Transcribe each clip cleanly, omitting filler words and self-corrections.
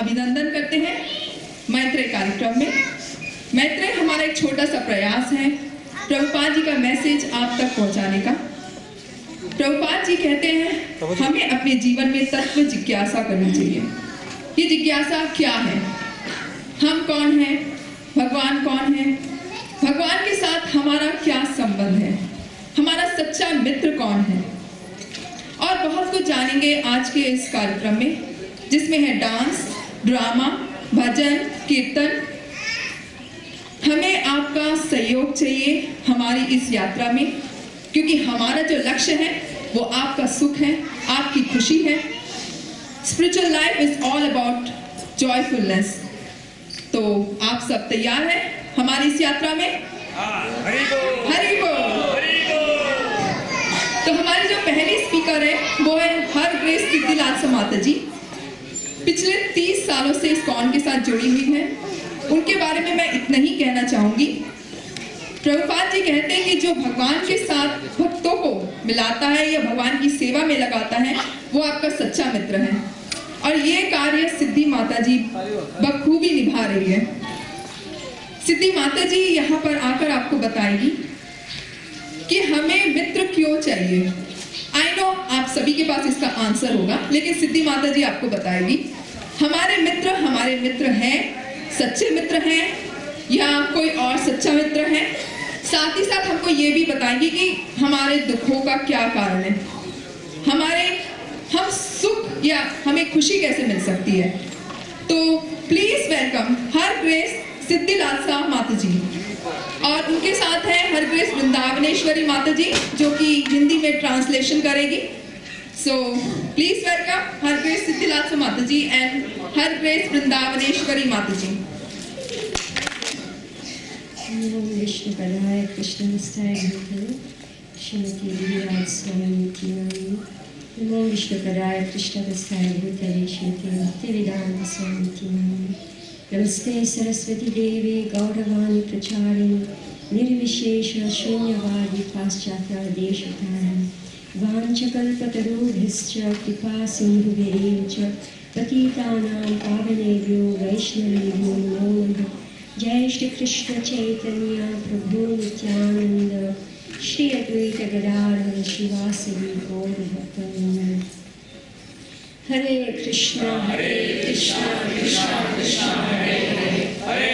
अभिनंदन करते हैं मैत्रेय कार्यक्रम में। मैत्रेय हमारा एक छोटा सा प्रयास है प्रभुपाद जी का मैसेज आप तक पहुंचाने का। प्रभुपाद जी कहते हैं हमें अपने जीवन में तत्व जिज्ञासा करनी चाहिए। ये जिज्ञासा क्या है? हम कौन हैं? भगवान कौन है? भगवान के साथ हमारा क्या संबंध है? हमारा सच्चा मित्र कौन है? और बहुत कुछ जानेंगे आज के इस कार्यक्रम में, जिसमें है डांस, ड्रामा, भजन, कीर्तन। हमें आपका सहयोग चाहिए हमारी इस यात्रा में, क्योंकि हमारा जो लक्ष्य है वो आपका सुख है, आपकी खुशी है। Spiritual life is all about joyfulness. तो आप सब तैयार हैं हमारी इस यात्रा में? हरि बोल, हरि बोल। तो हमारी जो पहली स्पीकर है वो है हर ग्रेस सिद्धिलाल माता जी। पिछले 30 सालों से इस कॉन के साथ जुड़ी हुई हैं। उनके बारे में मैं इतना ही कहना चाहूंगी। प्रभुपाद जी कहते हैं कि जो भगवान के साथ भक्तों को मिलाता है या भगवान की सेवा में लगाता है वो आपका सच्चा मित्र है। और ये कार्य सिद्धि माता जी बखूबी निभा रही है। सिद्धि माता जी यहाँ पर आकर आपको बताएगी कि हमें मित्र क्यों चाहिए। आई नो आप सभी के पास इसका आंसर होगा, लेकिन सिद्धि माता जी आपको बताएगी हमारे मित्र हैं, सच्चे मित्र हैं या कोई और सच्चा मित्र है। साथ ही साथ हमको ये भी बताएंगी कि हमारे दुखों का क्या कारण है, हम सुख या हमें खुशी कैसे मिल सकती है। तो please welcome her grace Siddhilal माता जी। और उनके साथ है हर ग्रेस वृंदावनेश्वरी माता जी, जो कि हिंदी में ट्रांसलेशन करेगी। So please welcome her grace Siddhilal माता ji and her grace Vrindavaneshwari माता जी। विष्णु पदाय कृष्णमस्ताय भूतले श्रीमती गिरिराज स्वामी की नाम। नमो विष्णु पदाय कृष्णमस्ताय भूतले श्रीमती भक्तिवेदांत स्वामी की नाम। नमस्ते सरस्वती देवी गौरवाणी प्रचारिणी निर्विशेष शून्यवादी पाश्चात्य देशतारिणी वाञ्छकल्पतरुभ्यश्च कृपा सिन्धुभ्यैव च पतितानां पावनेभ्यो वैष्णवेभ्यो नमो नमः। जय श्री कृष्ण चैतन्य प्रभु नित्यानंद श्री अद्वैत गदाधर शिवासवी गौर भक्तवृंद। हरे कृष्णा कृष्णा कृष्णा हरे हरे, हरे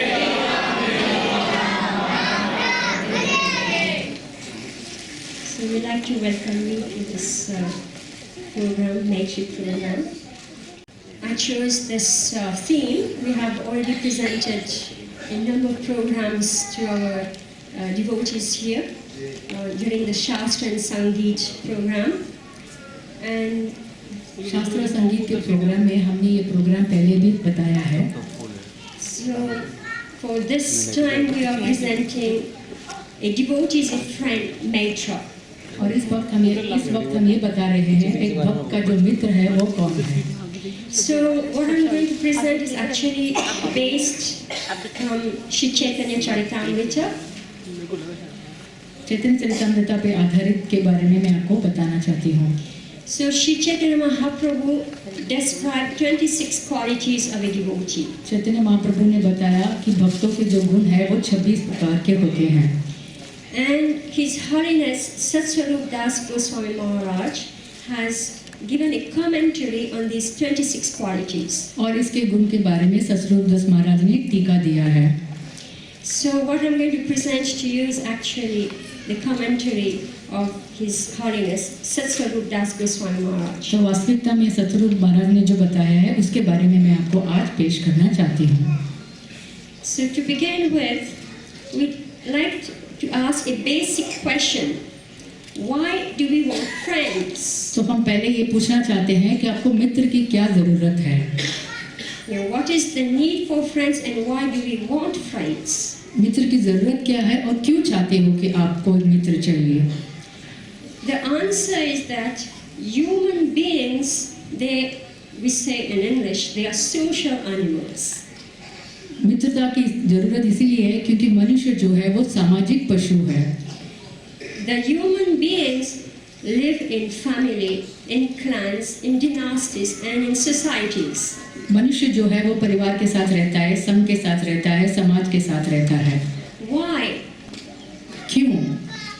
So we'd like to welcome you to this program, Magic Program. I chose this theme. We have already presented a number of programs to our devotees here during the Shastra and Sangeet program. And शास्त्र संगीत के programme में हमने ये programme पहले भी बताया है। So for this time we are presenting a devotee's friend Maitra. और इस वक्त हम ये बता रहे हैं एक भक्त का जो मित्र है वो कौन है। So what I'm going to present is actually based from Shri Chaitanya Charitamrita. चैतन्य चरितामृता पे आधारित के बारे में मैं आपको बताना चाहती हूँ। So Shri Chaitanya Mahaprabhu described 26 qualities of a devotee. Chaitanya Mahaprabhu ने बताया कि भक्तों के जो गुण है वो 26 प्रकार के होते हैं। And His Holiness Satsvarup Das Goswami Maharaj has given a commentary on these 26 qualities. और इसके गुण के बारे में सतस्वरूप दास महाराज ने टीका दिया है। So what I'm going to present to you is actually the commentary of His Holiness Satsvarup Das Goswami Maharaj. तो वास्तविकता में सतस्वरूप महाराज ने जो बताया है उसके बारे में मैं आपको आज पेश करना चाहती हूँ। So to begin with, we'd like to ask a basic question. Why do we want friends? तो हम पहले ये पूछना चाहते हैं कि आपको मित्र की क्या जरूरत है। What is the need for friends and why do we want friends? मित्र की जरूरत क्या है और क्यों चाहते हो कि आपको मित्र चाहिए। The answer is that human beings, we say in English, they are social animals. मित्रता की जरूरत इसीलिए है क्योंकि मनुष्य जो है वो सामाजिक पशु है। The human beings live in family, in clans, in dynasties, and in societies. मनुष्य जो है वो परिवार के साथ रहता है, संघ के साथ रहता है, समाज के साथ रहता है। Why? क्यों?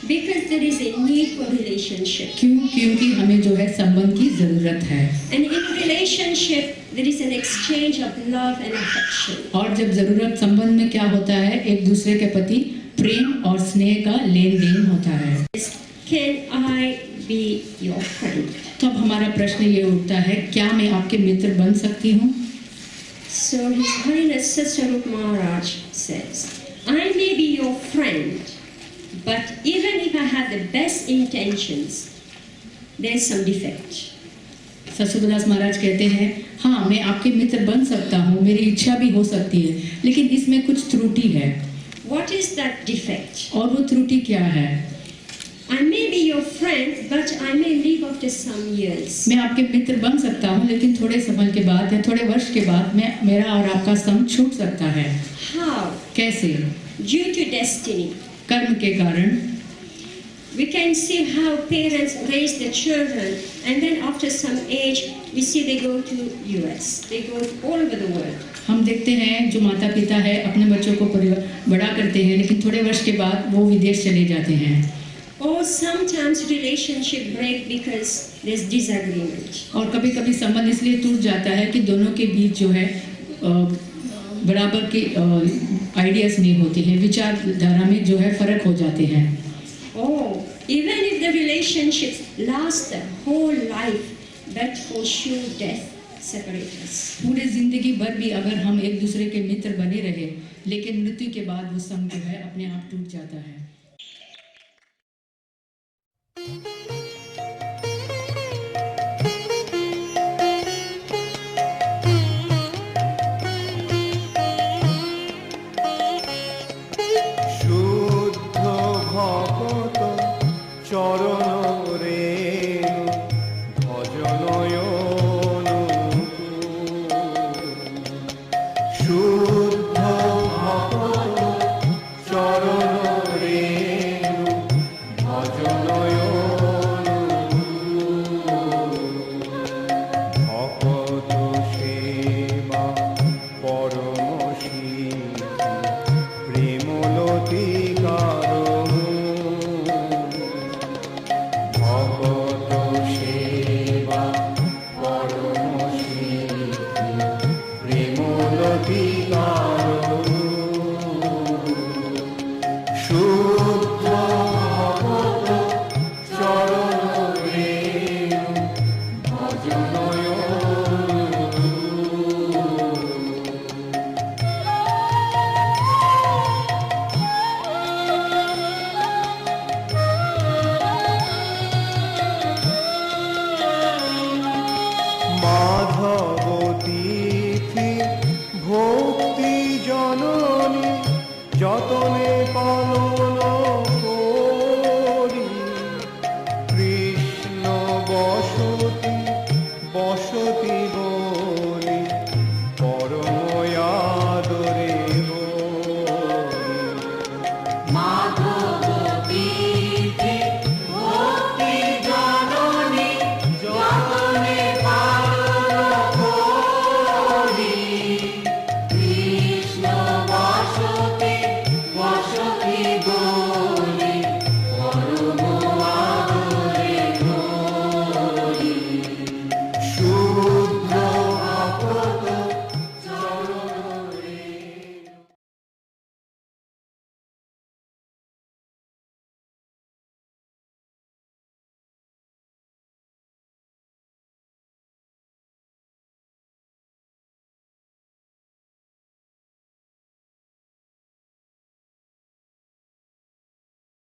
Because there is a need for relationship. क्योंकि हमें जो है संबंध की जरूरत है। And in relationship, there is an exchange of love and affection. और जब जरूरत संबंध में क्या होता है, एक दूसरे के प्रति प्रेम और स्नेह का लेन देन होता है। Can I be your friend? तब हमारा प्रश्न ये उठता है, क्या मैं आपके मित्र बन सकती हूँ? So His Holiness Satsarup Maharaj says, I may be your friend, but even if I have the best intentions, there is some defect. सत्सुदास महाराज कहते हैं, हाँ मैं आपके मित्र बन सकता हूँ, मेरी इच्छा भी हो सकती है, लेकिन इसमें कुछ त्रुटि है। What is that defect? और वो त्रुटि क्या है? I may be your friend, but I may leave after some years. मैं आपके मित्र बन सकता हूँ, लेकिन थोड़े समय के बाद या थोड़े वर्ष के बाद मेरा और आपका संग छूट सकता है। How? कैसे? Due to destiny. कर्म के कारण। We can see how parents raise their children, and then after some age, we see they go to US. They go all over the world. हम देखते हैं जो माता पिता है अपने बच्चों को बड़ा करते हैं, लेकिन थोड़े वर्ष के बाद वो विदेश चले जाते हैं। Or sometimes relationship break because there's disagreement. और कभी-कभी संबंध इसलिए टूट जाता है कि दोनों के बीच जो है बराबर के आइडियाज नहीं होते हैं, विचारधारा में जो है फर्क हो जाते हैं। Oh, even if the relationships last the whole life, but for sure death separate us. पूरे जिंदगी भर भी अगर हम एक दूसरे के मित्र बने रहे, लेकिन मृत्यु के बाद वो संग जो है अपने आप टूट जाता है। Premoloti